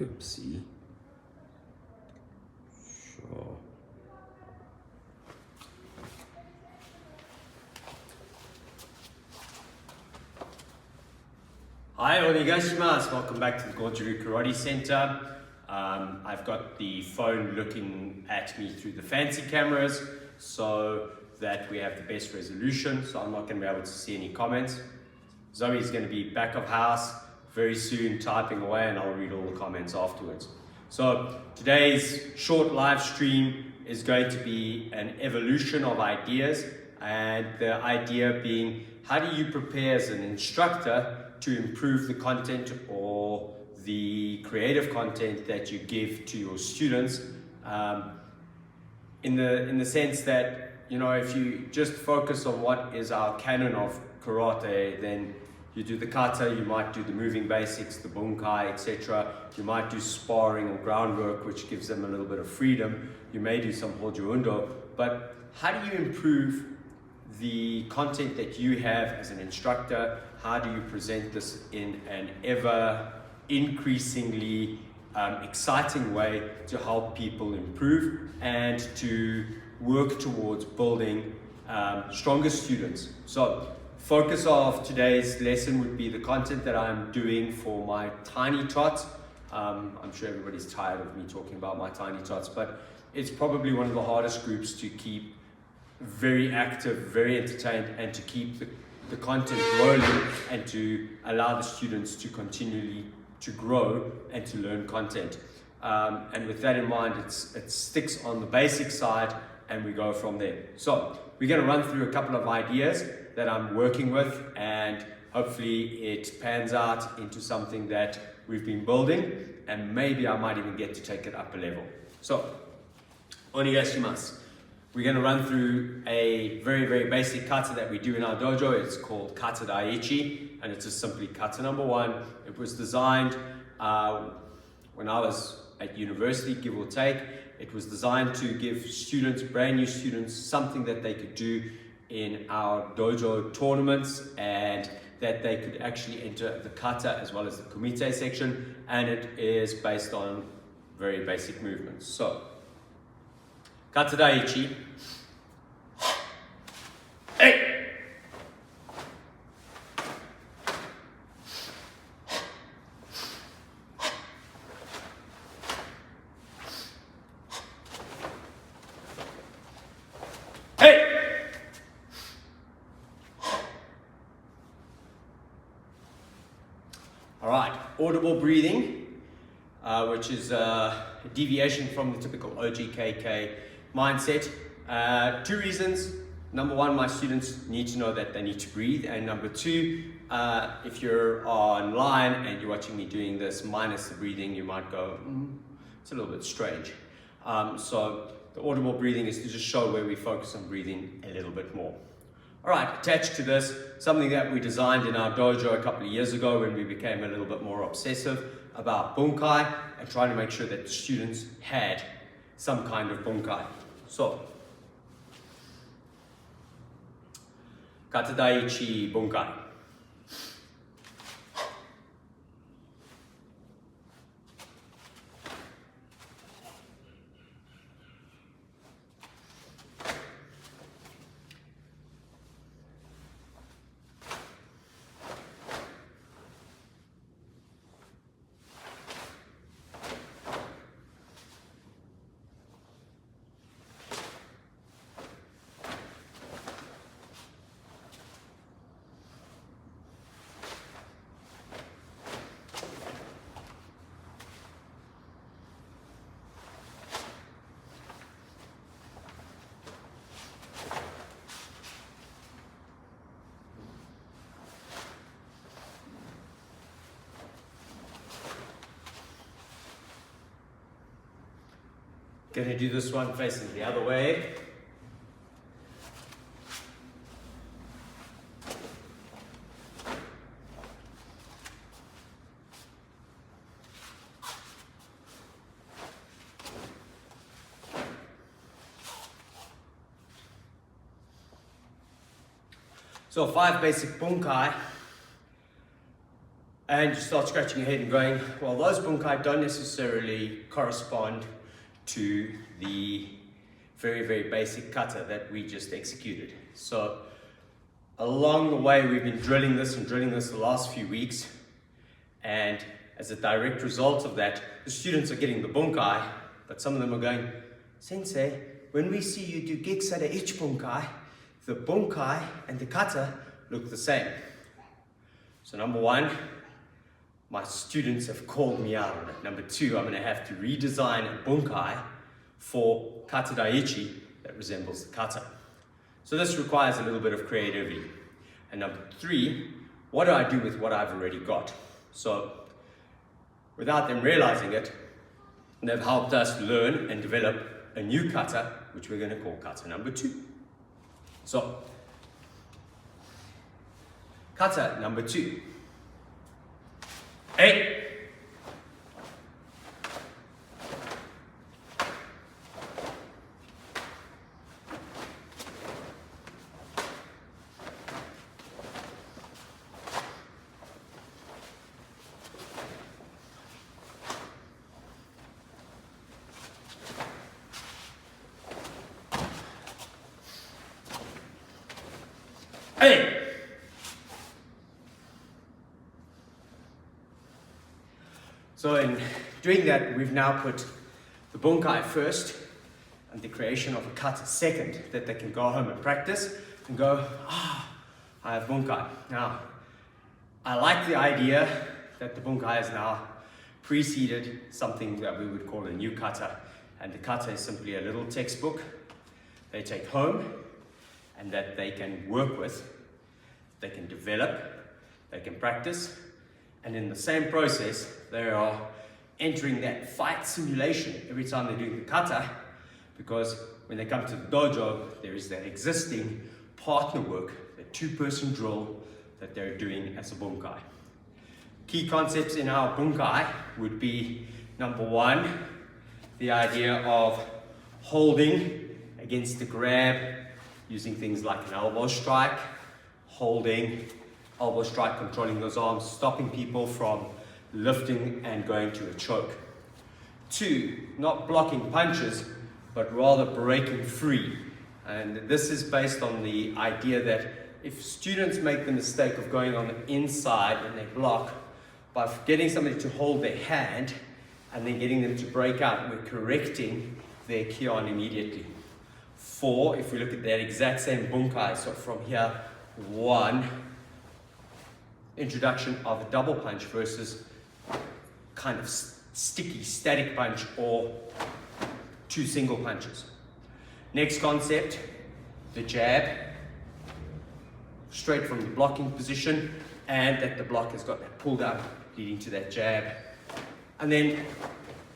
Oopsie. Sure. Hi, onegaishimasu. Welcome back to the Goju Karate Center. I've got the phone looking at me through the fancy cameras so that we have the best resolution, so I'm not going to be able to see any comments. Zoe is going to be back of house very soon typing away, and I'll read all the comments afterwards. So today's short live stream is going to be an evolution of ideas, and the idea being, how do you prepare as an instructor to improve the content or the creative content that you give to your students, in the sense that, you know, if you just focus on what is our canon of karate, then you do the kata, you might do the moving basics, the bunkai, etc. You might do sparring or groundwork, which gives them a little bit of freedom. You may do some hojo undo, but how do you improve the content that you have as an instructor? How do you present this in an ever increasingly exciting way to help people improve and to work towards building stronger students? So focus of today's lesson would be the content that I'm doing for my tiny tots. I'm sure everybody's tired of me talking about my tiny tots, but it's probably one of the hardest groups to keep very active, very entertained, and to keep the content rolling and to allow the students to continually to grow and to learn content. And with that in mind, it sticks on the basic side and we go from there. So we're going to run through a couple of ideas that I'm working with, and hopefully it pans out into something that we've been building, and maybe I might even get to take it up a level. So, onegaishimasu. We're going to run through a very, very basic kata that we do in our dojo. It's called Kata Daiichi, and it's just simply kata number one. It was designed when I was at university, give or take. It was designed to give students, brand new students, something that they could do in our dojo tournaments, and that they could actually enter the kata as well as the kumite section, and it is based on very basic movements. So, Kata Daiichi. Hey! Hey! All right, audible breathing, which is a deviation from the typical OGKK mindset. Two reasons. Number one, my students need to know that they need to breathe. And number two, if you're online and you're watching me doing this minus the breathing, you might go, it's a little bit strange. So the audible breathing is to just show where we focus on breathing a little bit more. All right, attached to this, something that we designed in our dojo a couple of years ago when we became a little bit more obsessive about bunkai and trying to make sure that the students had some kind of bunkai. So, Kata Daiichi bunkai. Gonna do this one facing the other way. So 5 basic bunkai. And you start scratching your head and going, well, those bunkai don't necessarily correspond to the very, very basic kata that we just executed. So along the way, we've been drilling this the last few weeks. And as a direct result of that, the students are getting the bunkai, but some of them are going, Sensei, when we see you do Geksada each bunkai, the bunkai and the kata look the same. So number one, my students have called me out on it. Number two, I'm going to have to redesign a bunkai for kata daiichi that resembles the kata. So this requires a little bit of creativity. And number three, what do I do with what I've already got? So without them realizing it, they've helped us learn and develop a new kata, which we're going to call kata number 2. So kata number 2. 8. Hey! So in doing that, we've now put the bunkai first and the creation of a kata second, that they can go home and practice and go, I have bunkai. Now, I like the idea that the bunkai has now preceded something that we would call a new kata. And the kata is simply a little textbook they take home and that they can work with, they can develop, they can practice, and in the same process, they are entering that fight simulation every time they're doing the kata, because when they come to the dojo, there is that existing partner work, the 2-person drill that they're doing as a bunkai. Key concepts in our bunkai would be, number 1, the idea of holding against the grab, using things like an elbow strike, holding, elbow strike, controlling those arms, stopping people from lifting and going to a choke. 2, not blocking punches, but rather breaking free. And this is based on the idea that if students make the mistake of going on the inside and they block, by getting somebody to hold their hand and then getting them to break out, we're correcting their kion immediately. 4, if we look at that exact same bunkai, so from here, 1, introduction of a double punch versus kind of sticky, static punch, or 2 single punches. Next concept, the jab, straight from the blocking position, and that the block has got that pull down, leading to that jab. And then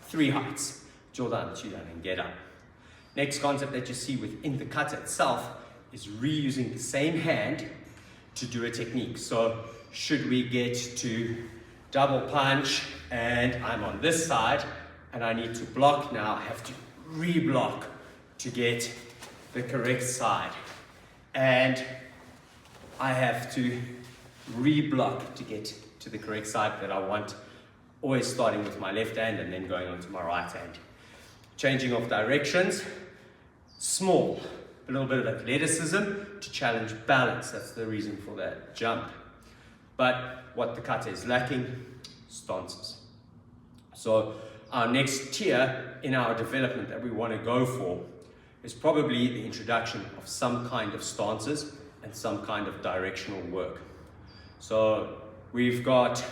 3 heights, jodan, chudan, and get up. Next concept that you see within the kata itself is reusing the same hand to do a technique. So should we get to double punch and I'm on this side and I need to block now, I have to re-block to get the correct side. And I have to re-block to get to the correct side that I want, always starting with my left hand and then going on to my right hand. Changing of directions, small, a little bit of athleticism to challenge balance. That's the reason for that jump. But what the kata is lacking, stances. So our next tier in our development that we want to go for is probably the introduction of some kind of stances and some kind of directional work. So we've got,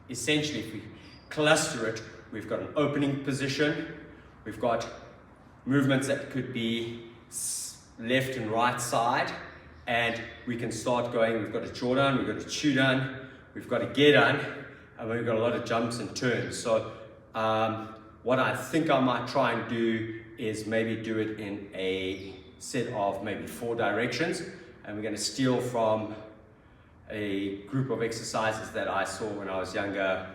essentially, if we cluster it, we've got an opening position, we've got movements that could be left and right side, and we can start going, we've got a jodan, we've got a chudan, we've got a gedan, and we've got a lot of jumps and turns. So what I think I might try and do is maybe do it in a set of maybe 4 directions, and we're going to steal from a group of exercises that I saw when I was younger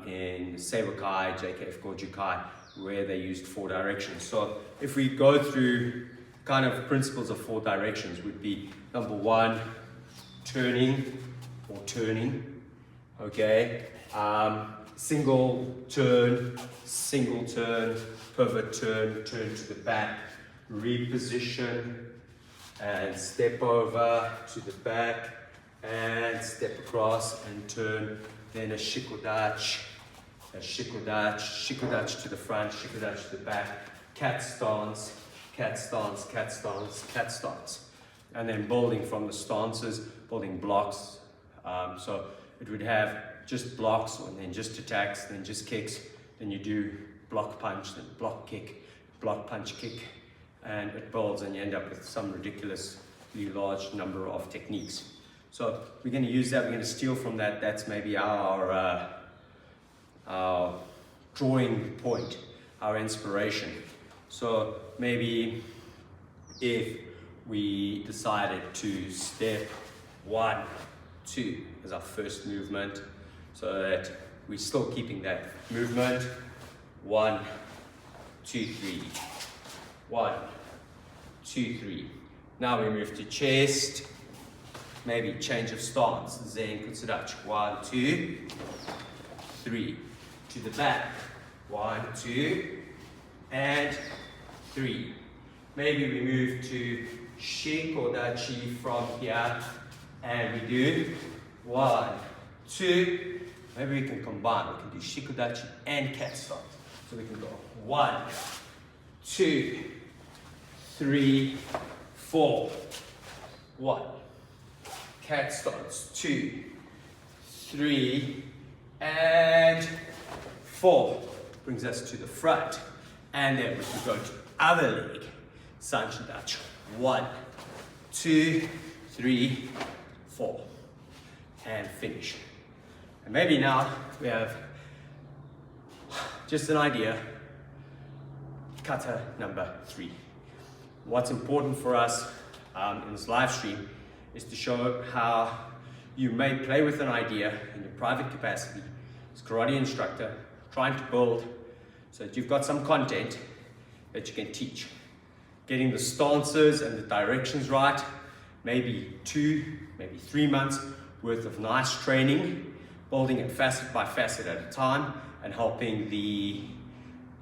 in Seiwakai, JKF Goju Kai, where they used 4 directions. So if we go through kind of principles of 4 directions, would be number 1, turning or turning, Okay, single turn, pivot turn, turn to the back, reposition, and step over to the back, and step across and turn, then a shikodachi, shikodachi to the front, shikodachi to the back, cat stance, cat stance, cat stance, cat stance. And then building from the stances, building blocks. So it would have just blocks, and then just attacks, then just kicks, then you do block punch, then block kick, block punch kick, and it builds, and you end up with some ridiculously large number of techniques. So we're going to use that, we're going to steal from that. That's maybe our drawing point, our inspiration. So maybe if we decided to step 1, 2 as our first movement, so that we're still keeping that movement. 1, 2, 3. 1, 2, 3. Now we move to chest. Maybe change of stance. Zen Kutsudachi. 1, 2, 3. To the back. 1, 2, and 3. Maybe we move to Shikodachi from here, and we do 1, 2. Maybe we can combine. We can do Shikodachi and cat stance. So we can go 1, 2, 3, 4. 1. Cat stance. 2, 3, and 4. Brings us to the front. And then we can go to other leg. Sanshidachi. 1, 2, 3, 4. And finish. And maybe now we have just an idea. Kata number 3. What's important for us in this live stream is to show how you may play with an idea in your private capacity as a karate instructor, trying to build so that you've got some content that you can teach. Getting the stances and the directions right, maybe 2, maybe 3 months worth of nice training, building it facet by facet at a time, and helping the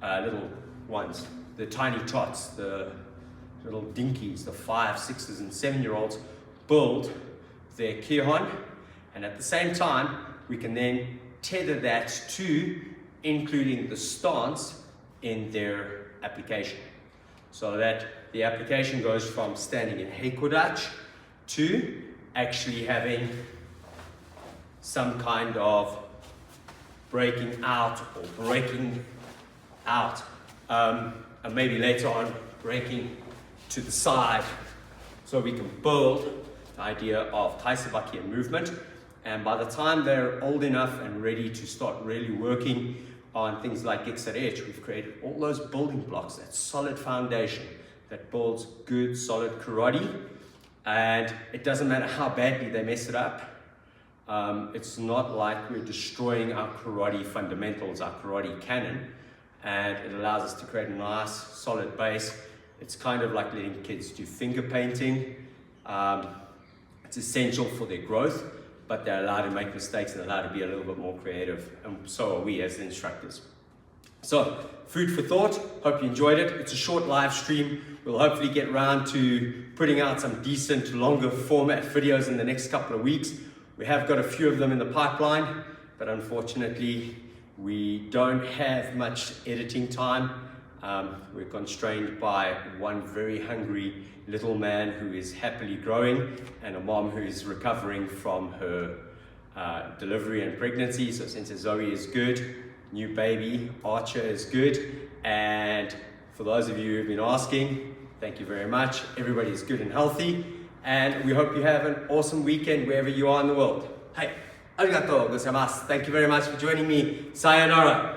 little ones, the tiny tots, the little dinkies, the 5, 6s, and 7-year-olds build their kihon, and at the same time we can then tether that to including the stance in their application, so that the application goes from standing in heikodachi to actually having some kind of breaking out or breaking out, and maybe later on breaking to the side, so we can build the idea of taisabaki and movement. And by the time they're old enough and ready to start really working on things like Gexarechi, we've created all those building blocks, that solid foundation that builds good, solid karate. And it doesn't matter how badly they mess it up. It's not like we're destroying our karate fundamentals, our karate canon, and it allows us to create a nice, solid base. It's kind of like letting kids do finger painting. It's essential for their growth, but they're allowed to make mistakes and allowed to be a little bit more creative, and so are we as the instructors. So, food for thought. Hope you enjoyed it. It's a short live stream. We'll hopefully get around to putting out some decent, longer format videos in the next couple of weeks. We have got a few of them in the pipeline, but unfortunately, we don't have much editing time. We're constrained by one very hungry little man who is happily growing, and a mom who is recovering from her delivery and pregnancy. So since Zoe is good, new baby Archer is good, and for those of you who've been asking, thank you very much. Everybody is good and healthy, and we hope you have an awesome weekend wherever you are in the world. Hey, arigatou gozaimasu. Thank you very much for joining me. Sayonara.